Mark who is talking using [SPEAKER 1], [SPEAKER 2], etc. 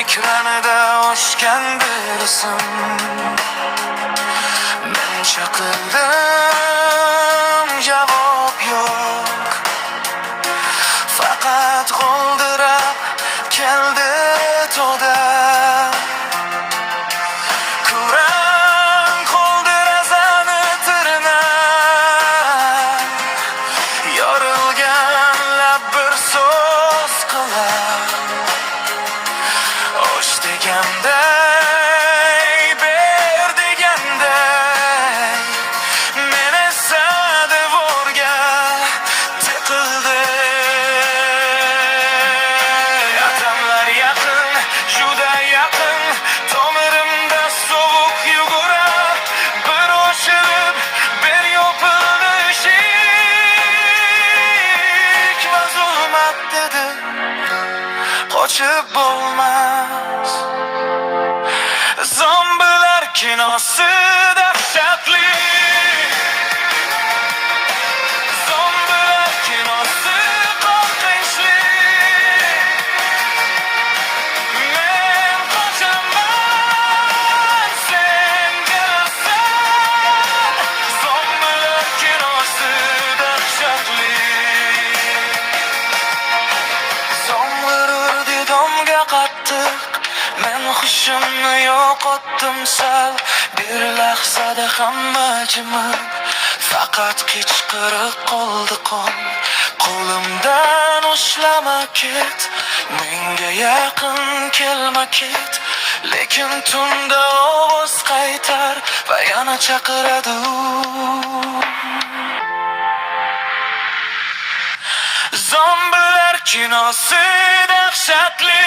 [SPEAKER 1] ekranida o'chgan bir ism. Men chaqirdim, javob yo'q. Faqat g'oldirab keldi to'da. Kurang qoldi razani tirnab. Yorilgan lab bir so'z qilar. Osh deganday, ber deganday, men esa devorga tiqildim. Atamlar yaqin, juda yaqin, tomirimda sovuq yugurar. Bir oshirib, bir yopildi eshik va zulmat dedi, qochib bo'lmas. Zombilar kinosi dahshatli. Zombilar kinosi qo'rqinchli. Men qochaman, sen kelasan. Zombilar kinosi dahshatli. Zombilar urdi domga qattiq, men hushimni yo'qotdim sal. Bir lahzada hamma jimib, faqat qichqiriq qoldi qon. Qo'limdan ushlama ket, menga yaqin kelma ket. Lekin tunda ovoz qaytar va yana chaqiradi. Zombilar kinosi dahshatli.